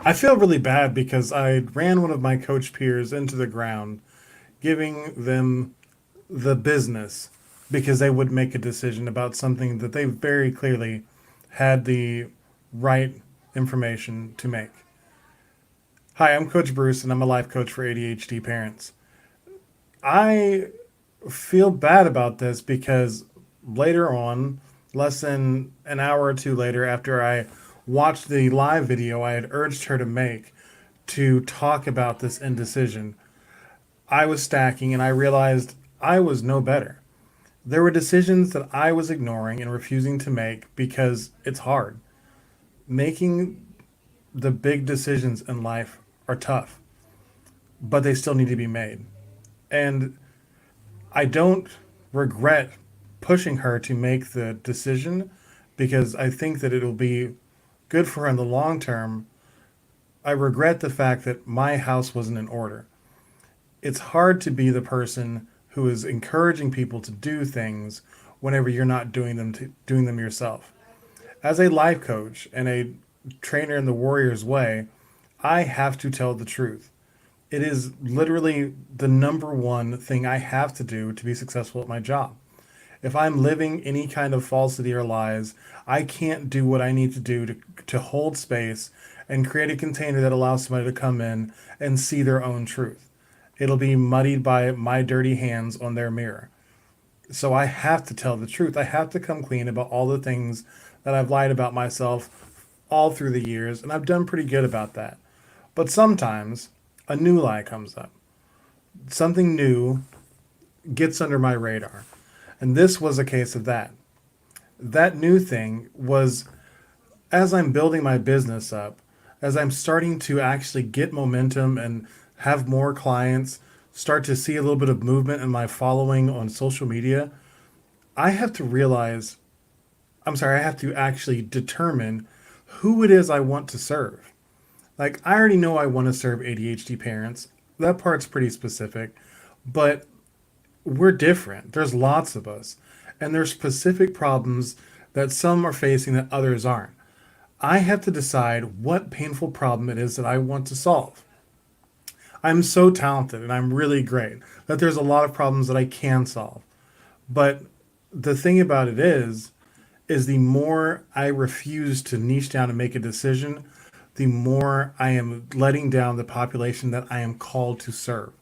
I feel really bad because I ran one of my coach peers into the ground, giving them the business because they would make a decision about something that they very clearly had the right information to make. Hi, I'm Coach Bruce, and I'm a life coach for ADHD parents. I feel bad about this because later on, less than an hour or two later, after I watched the live video I had urged her to make to talk about this indecision, I was stacking and I realized I was no better. There were decisions that I was ignoring and refusing to make because it's hard. Making the big decisions in life are tough, but they still need to be made. And I don't regret pushing her to make the decision because I think that it'll be good for her in the long term. I regret the fact that my house wasn't in order. It's hard to be the person who is encouraging people to do things whenever you're not doing them yourself. As a life coach and a trainer in the warrior's way, I have to tell the truth. It is literally the number one thing I have to do to be successful at my job. If I'm living any kind of falsity or lies, I can't do what I need to do to hold space and create a container that allows somebody to come in and see their own truth. It'll be muddied by my dirty hands on their mirror. So I have to tell the truth. I have to come clean about all the things that I've lied about myself all through the years, and I've done pretty good about that. But sometimes a new lie comes up. Something new gets under my radar. And this was a case of that. That new thing was as I'm building my business up, as I'm starting to actually get momentum and have more clients, start to see a little bit of movement in my following on social media, I have to realize, I have to actually determine who it is I want to serve. Like, I already know I want to serve ADHD parents. That part's pretty specific, but we're different. There's lots of us, and there's specific problems that some are facing that others aren't. I have to decide what painful problem it is that I want to solve. I'm so talented and I'm really great that there's a lot of problems that I can solve. But the thing about it is the more I refuse to niche down and make a decision, the more I am letting down the population that I am called to serve.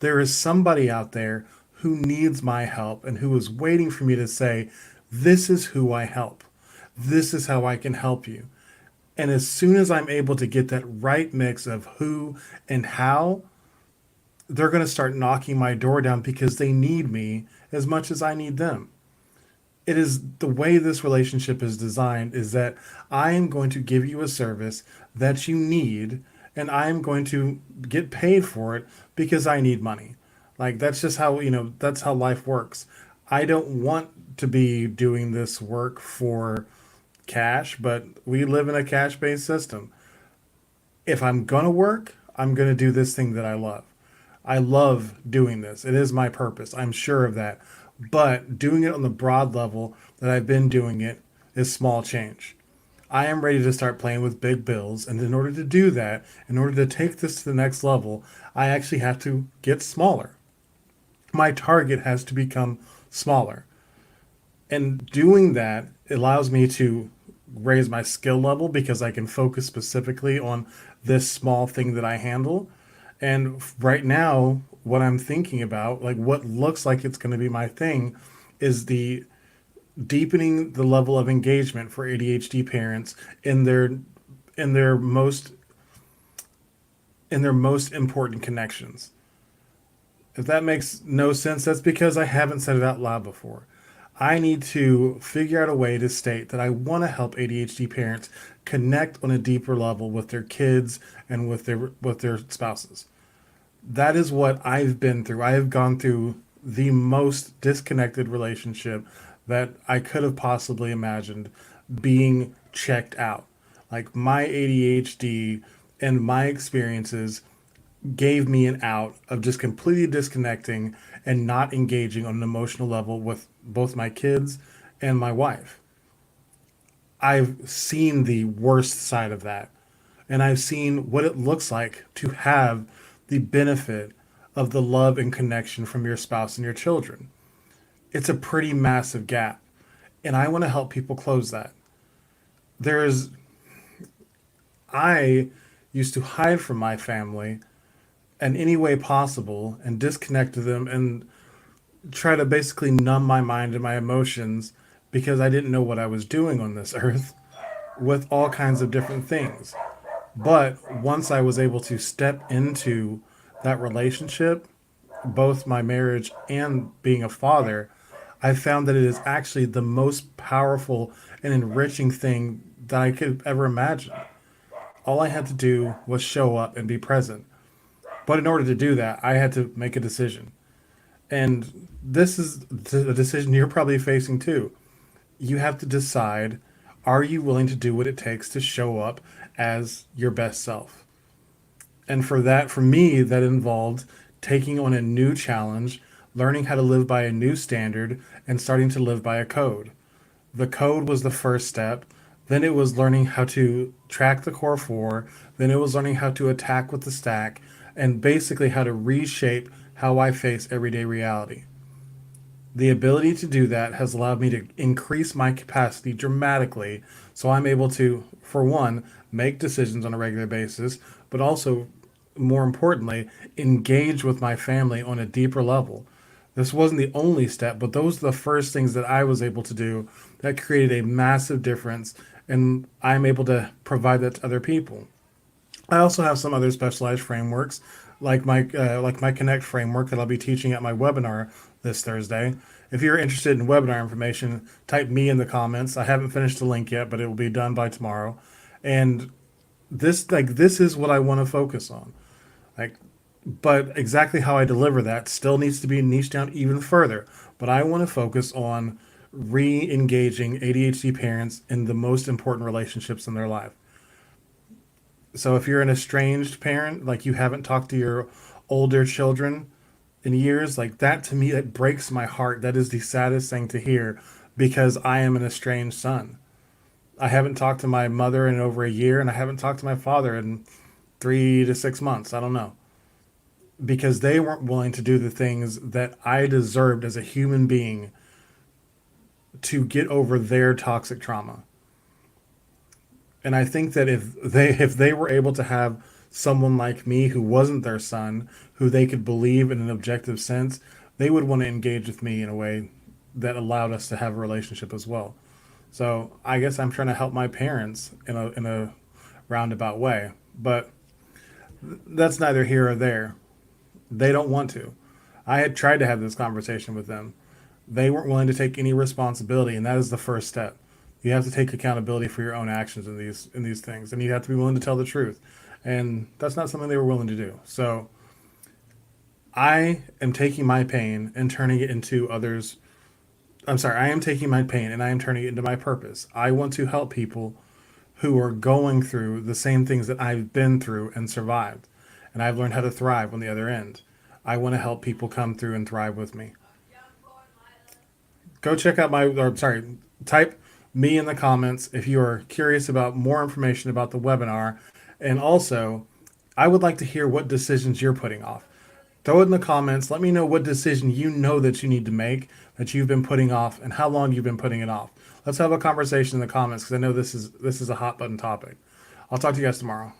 There is somebody out there who needs my help and who is waiting for me to say, this is who I help. This is how I can help you. And as soon as I'm able to get that right mix of who and how, they're going to start knocking my door down because they need me as much as I need them. It is the way this relationship is designed is that I am going to give you a service that you need and I am going to get paid for it because I need money. Like that's just how, that's how life works. I don't want to be doing this work for cash, but we live in a cash based system. If I'm going to work, I'm going to do this thing that I love. I love doing this. It is my purpose. I'm sure of that. But doing it on the broad level that I've been doing it is small change. I am ready to start playing with big bills. And in order to do that, in order to take this to the next level, I actually have to get smaller. My target has to become smaller. And doing that allows me to raise my skill level because I can focus specifically on this small thing that I handle. And right now, what I'm thinking about, like what looks like it's going to be my thing, is the deepening the level of engagement for ADHD parents in their most in their most important connections. If that makes no sense, that's because I haven't said it out loud before. I need to figure out a way to state that I want to help ADHD parents connect on a deeper level with their kids and with their spouses. That is what I've been through. I have gone through the most disconnected relationship that I could have possibly imagined being checked out. Like my ADHD and my experiences gave me an out of just completely disconnecting and not engaging on an emotional level with both my kids and my wife. I've seen the worst side of that. and I've seen what it looks like to have the benefit of the love and connection from your spouse and your children. It's a pretty massive gap, and I want to help people close that. There's I used to hide from my family in any way possible and disconnect to them and try to basically numb my mind and my emotions because I didn't know what I was doing on this earth with all kinds of different things. But once I was able to step into that relationship, both my marriage and being a father, I found that it is actually the most powerful and enriching thing that I could ever imagine. All I had to do was show up and be present. But in order to do that, I had to make a decision. And this is a decision you're probably facing too. You have to decide, are you willing to do what it takes to show up as your best self? And for that, for me, that involved taking on a new challenge, learning how to live by a new standard, and starting to live by a code. The code was the first step. Then it was learning how to track the core four. Then it was learning how to attack with the stack, and basically how to reshape how I face everyday reality. The ability to do that has allowed me to increase my capacity dramatically. So I'm able to, for one, make decisions on a regular basis, but also, more importantly, engage with my family on a deeper level. This wasn't the only step, but those are the first things that I was able to do that created a massive difference, and I'm able to provide that to other people. I also have some other specialized frameworks, like my Connect framework that I'll be teaching at my webinar this Thursday. If you're interested in webinar information, type me in the comments. I haven't finished the link yet, but it will be done by tomorrow. And this is what I want to focus on. Like, but exactly how I deliver that still needs to be niched down even further. But I want to focus on re-engaging ADHD parents in the most important relationships in their life. So if you're an estranged parent, like you haven't talked to your older children in years, like that to me, that breaks my heart. That is the saddest thing to hear because I am an estranged son. I haven't talked to my mother in over a year, and I haven't talked to my father in 3 to 6 months. I don't know. Because they weren't willing to do the things that I deserved as a human being to get over their toxic trauma. And I think that if they were able to have someone like me who wasn't their son, who they could believe in an objective sense, they would want to engage with me in a way that allowed us to have a relationship as well. So I guess I'm trying to help my parents in a roundabout way, but that's neither here or there. They don't want to. I had tried to have this conversation with them. They weren't willing to take any responsibility, and that is the first step. You have to take accountability for your own actions in these things, and you have to be willing to tell the truth. And that's not something they were willing to do. So I am taking my pain and turning it into others. I'm sorry, I am taking my pain and I am turning it into my purpose. I want to help people who are going through the same things that I've been through and survived. And I've learned how to thrive on the other end. I want to help people come through and thrive with me. Go check out type me in the comments if you are curious about more information about the webinar. And also, I would like to hear what decisions you're putting off. Throw it in the comments. Let me know what decision you know that you need to make that you've been putting off and how long you've been putting it off. Let's have a conversation in the comments because I know this is a hot button topic. I'll talk to you guys tomorrow.